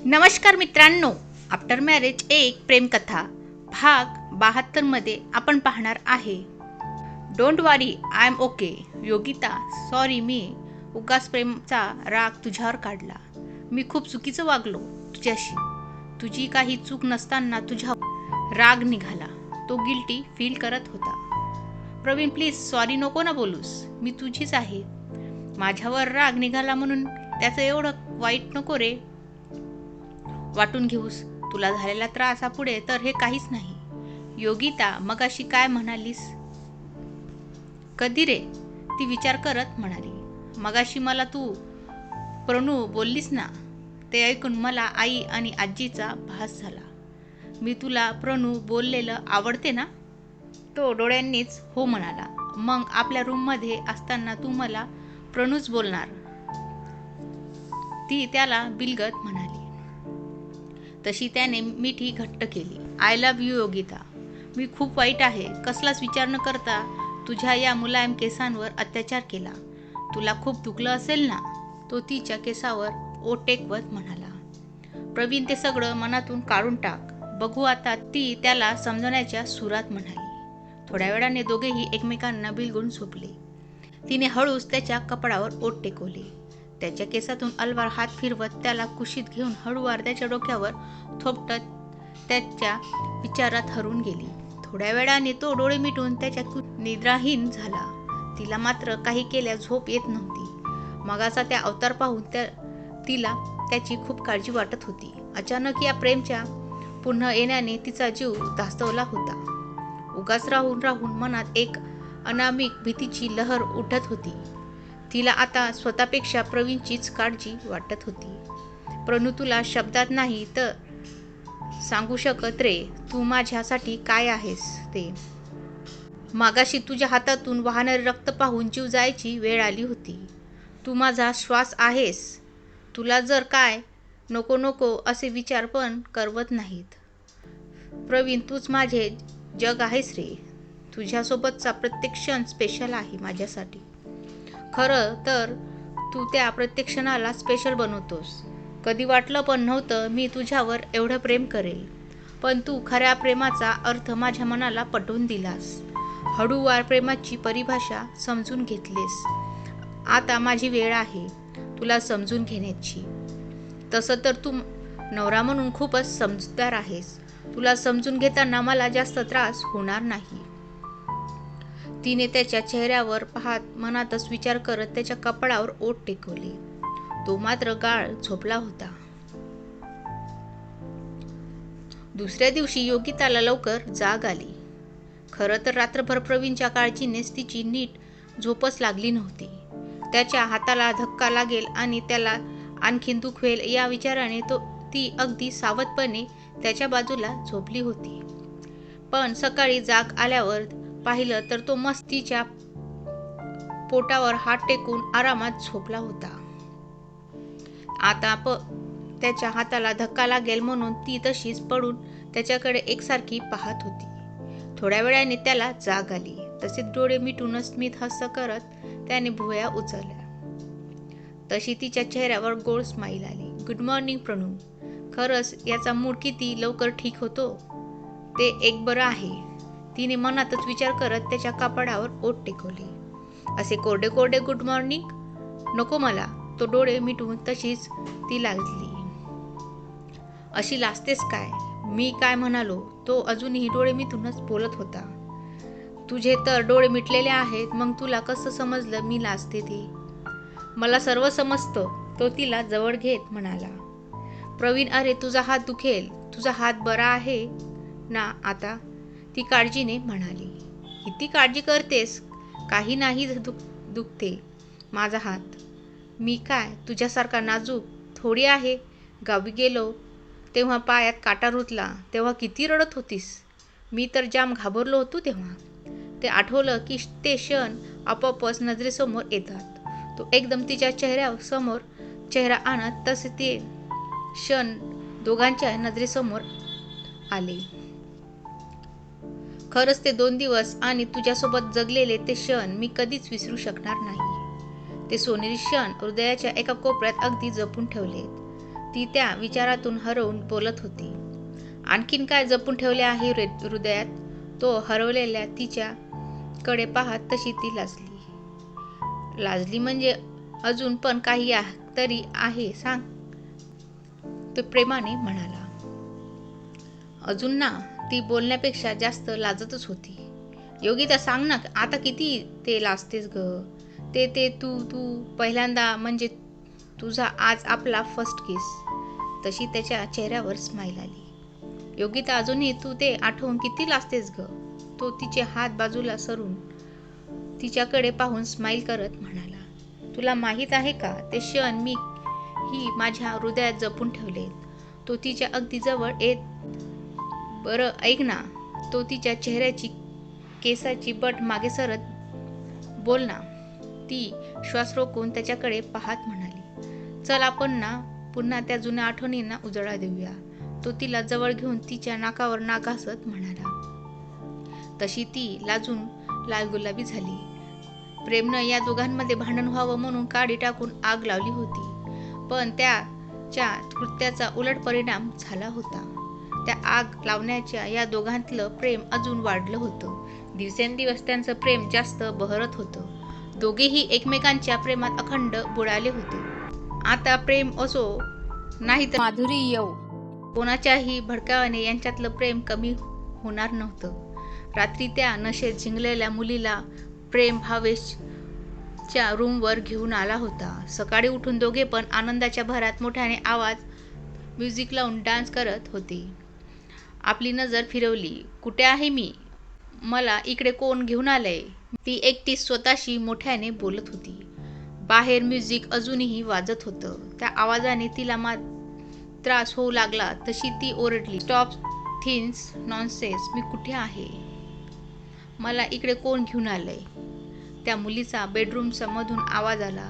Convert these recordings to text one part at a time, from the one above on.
नमस्कार मित्रांनो, after marriage एक प्रेमकथा भाग 72 मध्ये आपण पाहणार आहे. Don't worry, I am okay. Yogita, sorry, मी उगाच प्रेमचा राग तुझ्यावर काढला. मी खूप चुकीचं वागलो तुझ्याशी. तुझी काही चूक नसताना तुझ्या राग निघाला. तो गिल्टी फील करत होता. प्रवीण, प्लीज सॉरी नको ना बोलूस. मी तुझीच आहे. माझ्यावर राग निघाला म्हणून त्याचं एवढं वाईट नको रे वाटून घेऊस. तुला झालेला त्रासापुढे तर हे काहीच नाही. योगिता, मगाशी काय म्हणालीस? कधी रे? ती विचार करत म्हणाली. मगाशी मला तू प्रणू बोललीस ना, ते ऐकून मला आई आणि आजीचा भास झाला. मी तुला प्रणू बोललेलं आवडते ना? तो डोळ्यांनीच हो म्हणाला. मग आपल्या रूममध्ये असताना तू मला प्रणूच बोलणार? ती त्याला बिलगत म्हणाली. तशी त्याने मिठी घट्ट केली. I love you Yogita. मी खूप वाईट आहे. कसलाच विचार न करता तुझ्या या मुलायम केसांवर अत्याचार केला. तुला खूप दुखलं असेल ना? तो तिच्या केसावर ओठ टेकवत म्हणाला. प्रवीण, ते सगळं मनातून काढून टाक. बघू आता, ती त्याला समजवण्याच्या सुरात म्हणाली. थोड्या वेळाने दोघेही एकमेकांना बिलगून झोपले. तिने हळूच त्याच्या कपडावर ओठ टेकवले. त्याच्या केसातून अलवार हात फिरवत त्याला कुशीत घेऊन हळूवार त्याच्या डोक्यावर थोपटत त्याच्या विचारात हरवून गेली. थोड्या वेळाने तो डोळे मिटून त्याच्या निद्राहीन झाला. तिला मात्र काही केल्या झोप येत नव्हती. मगाचा त्या अवतार पाहून तिला त्याची खूप काळजी वाटत होती. अचानक या प्रेमच्या पुन्हा येण्याने तिचा जीव धास्तवला होता. उगाच राहून राहून मनात एक अनामिक भीतीची लहर उठत होती. तिला आता स्वतःपेक्षा प्रवीणचीच काळजी वाटत होती. प्रणू, तुला शब्दात नाही तर सांगू शकत रे, तू माझ्यासाठी काय आहेस ते. मागाशी तुझ्या हातातून वाहणारे रक्त पाहून जीव जायची वेळ आली होती. तू माझा श्वास आहेस. तुला जर काय नको नको असे विचार पण करवत नाहीत. प्रवीण, तूच माझे जग आहेस रे. तुझ्यासोबतचा प्रत्येक क्षण स्पेशल आहे माझ्यासाठी. खरं तर तू त्या प्रत्येक क्षणाला स्पेशल बनवतोस. कधी वाटलं पण नव्हतं मी तुझ्यावर एवढं प्रेम करेल. पण तू खऱ्या प्रेमाचा अर्थ माझ्या मनाला पटवून दिलास. हळूवार प्रेमाची परिभाषा समजून घेतलीस. आता माझी वेळ आहे तुला समजून घेण्याची. तसं तर तू नवरा म्हणून खूपच समजूतदार आहेस. तुला समजून घेताना मला जास्त त्रास होणार नाही. तिने त्याच्या चेहऱ्यावर पाहत मनातच विचार करत त्याच्या कपडावर ओठ टेकवले. तो मात्र गाढ झोपला होता. दुसऱ्या दिवशी योगिताला लवकर जाग आली. खरं तर रात्रभर प्रवीणच्या काळजीनेच तिची नीट झोपच लागली नव्हती. त्याच्या हाताला धक्का लागेल आणि त्याला आणखीन दुखवेल या विचाराने ती अगदी सावधपणे त्याच्या बाजूला झोपली होती. पण सकाळी जाग आल्यावर पाहिलं तर तो मस्तीच्या पोटावर हात टेकून आरामात झोपला होता. आता त्याच्या हाताला धक्का लागेल म्हणून ती तशीच पडून त्याच्याकडे एकसारखी पाहत होती. थोड्या वेळाने त्याला जाग आली. तसेच डोळे मिटूनच स्मित हास्य करत त्याने भुवया उचलल्या. तशी तिच्या चेहऱ्यावर गोड स्माईल आली. Good morning Pranu. खरंच याचा मूड किती लवकर ठीक होतो ते एक बरं आहे. तिने मनातच विचार करत त्याच्या कपडावर ओठ टेकवले. असे कोरडे कोरडे गुड मॉर्निंग नको मला. तो डोळे मिटून तशीच ती लागली. अशी लाजतेस काय? मी काय म्हणालो? तो अजूनही डोळे मिटूनच बोलत होता. तुझे तर डोळे मिटलेले आहेत, मग तुला कसं समजलं मी लाजते ते? मला सर्व समजतं, तो तिला जवळ घेत म्हणाला. प्रवीण, अरे तुझा हात दुखेल. तुझा हात बरा आहे ना आता? ती काळजीने म्हणाली. किती काळजी करतेस? काही नाही दुखते माझा हात. मी काय तुझ्यासारखा नाजूक थोडी आहे. गावी गेलो तेव्हा पायात काटा रुतला तेव्हा किती रडत होतीस. मी तर जाम घाबरलो होतो तेव्हा. ते आठवलं की ते क्षण आपोआपच नजरेसमोर येतात. तो एकदम तिच्या चेहऱ्यासमोर चेहरा आणत तसे ते क्षण दोघांच्या नजरेसमोर आले. खरंच ते 2 दिवस आणि तुझ्यासोबत जगलेले ते क्षण मी कधीच विसरू शकणार नाही. ते सोनेरी क्षण हृदयाच्या एका कोपऱ्यात अगदी जपून ठेवलेत. ती त्या विचारातून हरवून बोलत होती. आणखीन काय जपून ठेवले आहे हृदयात? तो हरवलेल्या तिच्याकडे पाहत तशी ती लाजली म्हणजे अजून पण काही तरी आहे सांग, तो प्रेमाने म्हणाला. अजून ना? ती बोलण्यापेक्षा जास्त लाजतच होती. योगिता सांग ना, आता किती ते लाजतेस ग? ते तू पहिल्यांदा म्हणजे तुझा आज आपला फर्स्ट किस. तशी त्याच्या चेहऱ्यावर स्माईल आली. योगिता अजूनही तू ते आठवून किती लाजतेस ग? तो तिचे हात बाजूला सरून तिच्याकडे पाहून स्माईल करत म्हणाला. तुला माहीत आहे का, ते क्षण मी ही माझ्या हृदयात जपून ठेवले. तो तिच्या अगदी जवळ येत. बरं ऐक ना, तो तिच्या चेहऱ्याची केसाची बट मागे सरत. बोल ना, ती श्वास रोखून त्याच्याकडे पाहत म्हणाली. चल आपण ना पुन्हा त्या जुन्या आठवणींना उजाळा देऊया. तो तिला जवळ घेऊन तिच्या नाकावर नाक घासत म्हणाला. तशी ती लाजून लालगुलाबी झाली. प्रेमनं या दोघांमध्ये भांडण व्हावं म्हणून काडी टाकून आग लावली होती, पण त्याच्या कृत्याचा उलट परिणाम झाला होता. त्या आग लावण्याच्या या दोघांतलं प्रेम अजून वाढलं होतं. दिवसेंदिवस त्यांचं प्रेम जास्त बहरत होतं. दोघेही एकमेकांच्या प्रेमात अखंड बुडाले होते. आता प्रेम असो नाही तर माधुरी येऊ, कोणाच्याही भडकावाने यांच्यातलं प्रेम कमी होणार नव्हतं. रात्री त्या नशेत जिंकलेल्या मुलीला प्रेम भावेशच्या रूमवर घेऊन आला होता. सकाळी उठून दोघे पण आनंदाच्या भरात मोठ्याने आवाज म्युझिक लावून डान्स करत होते. आपली नजर फिरवली. कुठे आहे मी? मला इकडे कोण घेऊन आलंय? ती एकटी स्वतःशी मोठ्याने बोलत होती. बाहेर म्युझिक अजूनही वाजत होतं. त्या आवाजाने तिला त्रास होऊ लागला. तशी ती ओरडली. Stop this nonsense. मी कुठे आहे? मला इकडे कोण घेऊन आलंय? त्या मुलीचा बेडरूमचा मधून आवाज आला.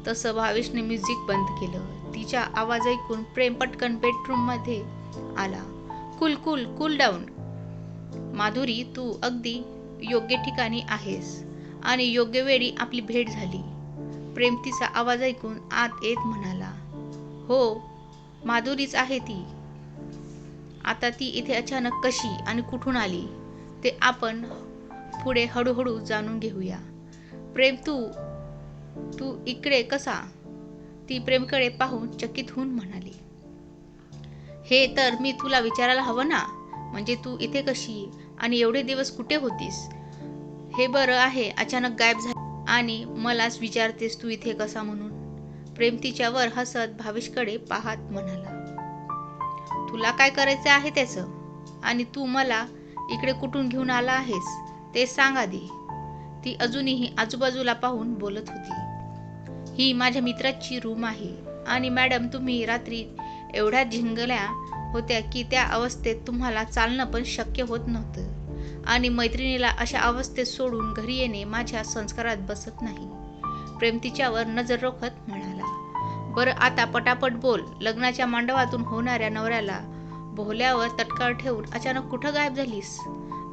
तसं भावेशने म्युझिक बंद केलं. तिचा आवाज ऐकून प्रेम पटकन बेडरूममध्ये आला. कूल डाऊन माधुरी, तू अगदी योग्य ठिकाणी आहेस आणि योग्य वेळी आपली भेट झाली. प्रेम तिचा आवाज ऐकून आत येत म्हणाला. हो, माधुरीच आहे ती. आता ती इथे अचानक कशी आणि कुठून आली ते आपण पुढे हळूहळू जाणून घेऊया. प्रेम, तू इकडे कसा? ती प्रेमकडे पाहून चकित होऊन म्हणाली. हे तर मी तुला विचारायला हवं ना, म्हणजे तू इथे कशी आणि एवढे दिवस कुठे होतीस? हे बरं आहे अचानक गायब झाली आणि मलाच विचारतेस तू इथे कसा म्हणून. प्रेम तिच्यावर हसत भावेशकडे पाहत म्हणाला. तुला काय करायचं आहे त्याचं? आणि तू मला इकडे कुठून घेऊन आला आहेस ते सांग आधी. ती अजूनही आजूबाजूला पाहून बोलत होती. ही माझ्या मित्राची रूम आहे आणि मॅडम तुम्ही रात्री एवढ्या झिंगल्या होत्या की त्या अवस्थेत तुम्हाला चालणं पण शक्य होत नव्हतं आणि मैत्रिणीला अशा अवस्थेत सोडून घरी येणे माझ्या संस्कारात बसत नाही. प्रेम तिच्यावर नजर रोखत म्हणाला. बरं आता पटापट बोल. लग्नाच्या मांडवातून होणाऱ्या नवऱ्याला बोहल्यावर तटकाळ ठेवून अचानक कुठं गायब झालीस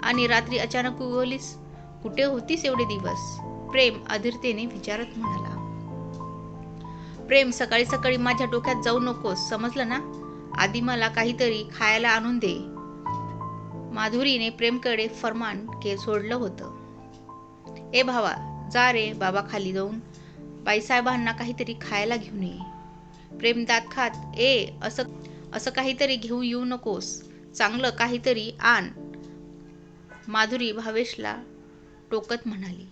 आणि रात्री अचानक उगवलीस? कुठे होतीस एवढे दिवस? प्रेम अधीरतेने विचारत म्हणाला. प्रेम, सकाळी सकाळी माझ्या डोक्यात जाऊ नकोस, समजलं ना? आधी मला काहीतरी खायला आणून दे. माधुरीने प्रेमकडे फरमान सोडलं होतं. ए भावा, जा रे बाबा खाली जाऊन बाईसाहेबांना काहीतरी खायला घेऊन ये. प्रेम दात खात, असं काहीतरी घेऊन येऊ नकोस, चांगलं काहीतरी आण. माधुरी भावेशला टोकत म्हणाली.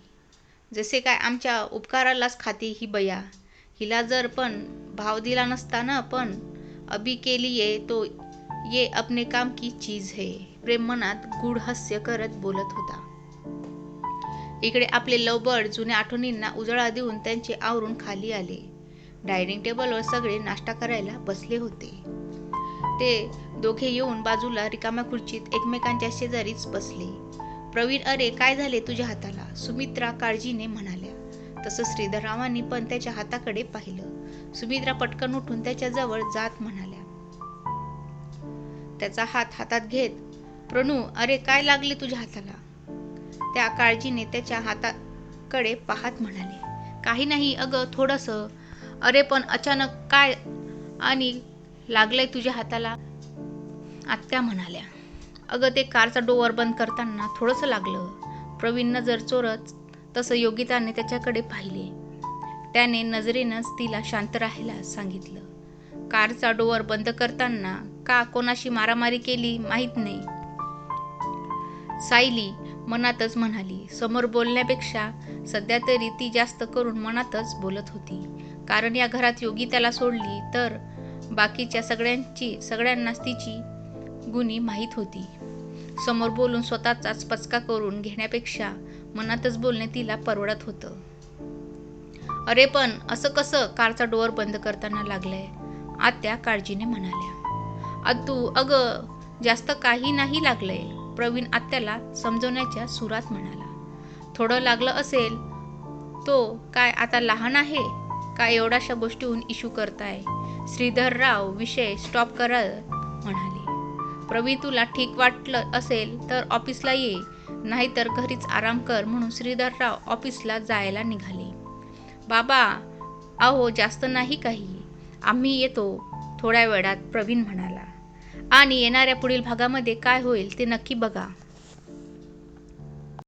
जसे काय आमच्या उपकारालाच खाते ही बया. हिला जर पण भाव दिला नसता ना, पण अभी के लिए तो ये अपने काम की चीज है. प्रेम मनात गूढ हास्य करत बोलत होता. इकडे आपले लवबर्ड जुन्या आठवणींना उजाळा देऊन त्यांचे आवरून खाली आले. डायनिंग टेबलवर सगळे नाश्ता करायला बसले होते. ते दोघे येऊन बाजूला रिकाम्या खुर्चीत एकमेकांच्या शेजारीच बसले. प्रवीण, अरे काय झाले तुझ्या हाताला? सुमित्रा काळजीने म्हणाल्या. तसं श्रीधररावांनी पण त्याच्या हाताकडे पाहिलं. सुमित्रा पटकन उठून त्याच्या जवळ जात म्हणाल्या. त्याचा हात हातात घेत, प्रणू, अरे काय लागले तुझ्या हाताला? त्या काळजीने त्याच्या हाताकडे पाहत म्हणाले. काही नाही अगं, थोडंसं. अरे पण अचानक काय आणि लागलंय तुझ्या हाताला? आत्या म्हणाल्या. अगं ते कारचा डोअर बंद करताना थोडंसं लागलं. प्रवीण नजर चोरत तसं योगिताने त्याच्याकडे पाहिले. त्याने नजरेनंच तिला शांत राहायला सांगितलं. कारचा डोअर बंद करताना का कोणाशी मारामारी केली माहीत नाही, सायली मनातच म्हणाली. समोर बोलण्यापेक्षा सध्या तरी ती जास्त करून मनातच बोलत होती. कारण या घरात योगिताला सोडली तर बाकीच्या सगळ्यांनाच तिची गुणी माहीत होती. समोर बोलून स्वतःचाच पचका करून घेण्यापेक्षा मनातच बोलणे तिला परवडत होतं. अरे पण असं कसं कारचा डोअर बंद करताना लागलंय? आत्या काळजीने म्हणाल्या. अगं जास्त काही नाही लागलंय, प्रवीण आत्याला समजवण्याच्या सुरात म्हणाला. थोडं लागलं असेल. तो काय आता लहान आहे का एवढ्याशा गोष्टीहून इश्यू करताय? श्रीधरराव विषय स्टॉप करत म्हणाले. प्रवीण तुला ठीक वाटलं असेल तर ऑफिसला ये, नाहीतर घरीच आराम कर म्हणून श्रीधरराव ऑफिसला जायला निघाले. बाबा अहो जास्त नाही काही, आम्ही येतो थोड्या वेळात, प्रवीण म्हणाला. आणि येणाऱ्या पुढील भागामध्ये काय होईल ते नक्की बघा.